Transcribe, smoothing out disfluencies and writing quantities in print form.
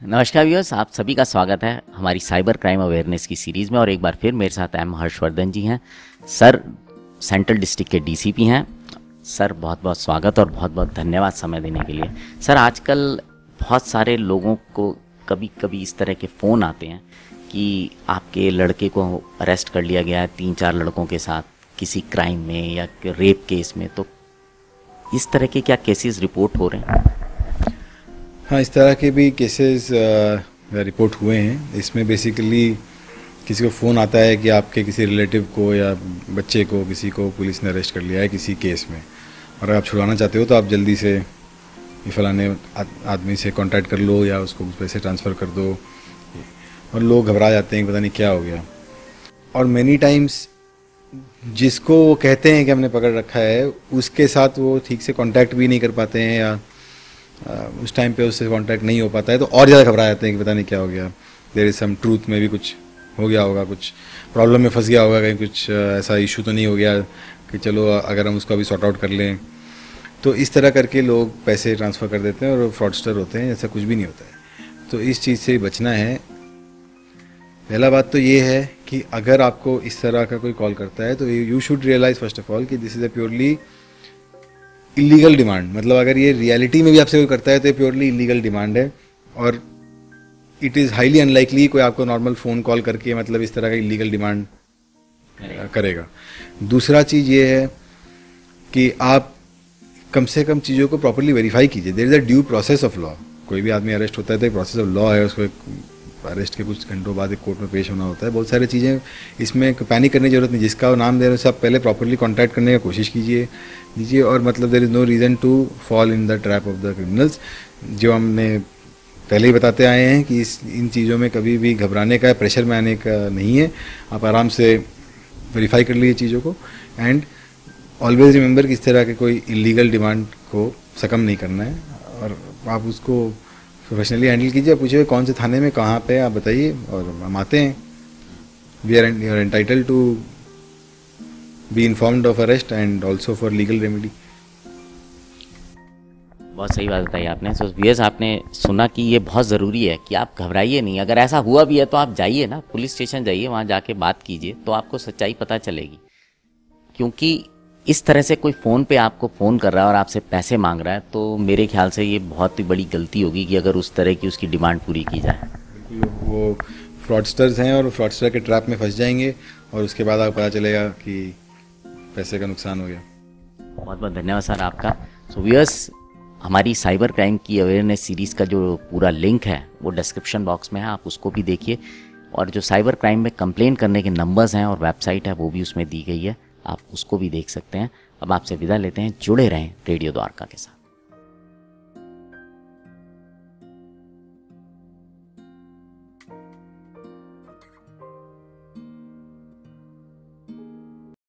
नमस्कार व्यूअर्स, आप सभी का स्वागत है हमारी साइबर क्राइम अवेयरनेस की सीरीज़ में। और एक बार फिर मेरे साथ एम हर्षवर्धन जी हैं। सर सेंट्रल डिस्ट्रिक्ट के डीसीपी हैं। सर बहुत बहुत स्वागत और बहुत बहुत धन्यवाद समय देने के लिए। सर आजकल बहुत सारे लोगों को कभी कभी इस तरह के फ़ोन आते हैं कि आपके लड़के को अरेस्ट कर लिया गया है 3-4 लड़कों के साथ किसी क्राइम में या रेप केस में। तो इस तरह के क्या केसेस रिपोर्ट हो रहे हैं? हाँ, इस तरह के भी केसेस रिपोर्ट हुए हैं। इसमें बेसिकली किसी को फ़ोन आता है कि आपके किसी रिलेटिव को या बच्चे को किसी को पुलिस ने अरेस्ट कर लिया है किसी केस में, और अगर आप छुड़वाना चाहते हो तो आप जल्दी से ये फलाने आदमी से कांटेक्ट कर लो या उसको पैसे ट्रांसफ़र कर दो। और लोग घबरा जाते हैं कि पता नहीं क्या हो गया। और मैनी टाइम्स जिसको वो कहते हैं कि हमने पकड़ रखा है उसके साथ वो ठीक से कांटेक्ट भी नहीं कर पाते हैं, या उस टाइम पे उससे कांटेक्ट नहीं हो पाता है, तो और ज़्यादा घबरा जाते हैं कि पता नहीं क्या हो गया। देयर इज़ सम ट्रूथ में भी कुछ हो गया होगा, कुछ प्रॉब्लम में फंस गया होगा, कहीं कुछ ऐसा इशू तो नहीं हो गया कि चलो अगर हम उसको अभी सॉर्ट आउट कर लें। तो इस तरह करके लोग पैसे ट्रांसफ़र कर देते हैं और फ्रॉडस्टर होते हैं, ऐसा कुछ भी नहीं होता है। तो इस चीज़ से बचना है। पहला बात तो ये है कि अगर आपको इस तरह का कोई कॉल करता है तो you should realise first of all कि this is a purely illegal demand. मतलब अगर ये रियलिटी में भी आपसे कोई करता है तो ये प्योरली इलीगल डिमांड है, और इट इज़ हाईली अनलाइकली कोई आपको नॉर्मल फ़ोन कॉल करके मतलब इस तरह का इलीगल डिमांड करेगा। दूसरा चीज़ ये है कि आप कम से कम चीज़ों को प्रॉपरली वेरीफाई कीजिए। There is a due process of law. कोई भी आदमी अरेस्ट होता है तो एक प्रोसेस ऑफ लॉ है, उसको अरेस्ट के कुछ घंटों बाद एक कोर्ट में पेश होना होता है। बहुत सारी चीज़ें, इसमें पैनिक करने की जरूरत नहीं। जिसका वो नाम दे रहे हैं आप पहले प्रॉपरली कांटेक्ट करने की कोशिश दीजिए। और मतलब there is no reason to fall in the trap of the criminals. जो हमने पहले ही बताते आए हैं कि इन चीज़ों में कभी भी घबराने का, प्रेशर में आने का नहीं है। आप आराम से वेरीफाई कर लीजिए चीज़ों को, एंड ऑलवेज रिमेंबर कि इस तरह के कोई इलीगल डिमांड को सकम नहीं करना है, और आप उसको प्रोफेशनली हैंडल कीजिए। पूछिए कौन से थाने में, कहाँ पे, आप बताइए और हम आते हैं। We are entitled to be informed of arrest and also for legal remedy. बहुत सही बात बताई आपने। सो व्यूअर्स, आपने सुना कि ये बहुत ज़रूरी है कि आप घबराइए नहीं। अगर ऐसा हुआ भी है तो आप जाइए ना, पुलिस स्टेशन जाइए, वहाँ जाके बात कीजिए तो आपको सच्चाई पता चलेगी। क्योंकि इस तरह से कोई फ़ोन पे आपको फ़ोन कर रहा है और आपसे पैसे मांग रहा है, तो मेरे ख्याल से ये बहुत ही बड़ी गलती होगी कि अगर उस तरह की उसकी डिमांड पूरी की जाए। वो फ्रॉडस्टर्स हैं और फ्रॉडस्टर के ट्रैप में फंस जाएंगे, और उसके बाद आपको पता चलेगा कि पैसे का नुकसान हो गया। बहुत बहुत धन्यवाद सर आपका। सो व्यूअर्स, हमारी साइबर क्राइम की अवेयरनेस सीरीज़ का जो पूरा लिंक है वो डिस्क्रिप्शन बॉक्स में है, आप उसको भी देखिए। और जो साइबर क्राइम में कंप्लेन करने के नंबर्स हैं और वेबसाइट है वो भी उसमें दी गई है, आप उसको भी देख सकते हैं। अब आपसे विदा लेते हैं। जुड़े रहें रेडियो द्वारका के साथ।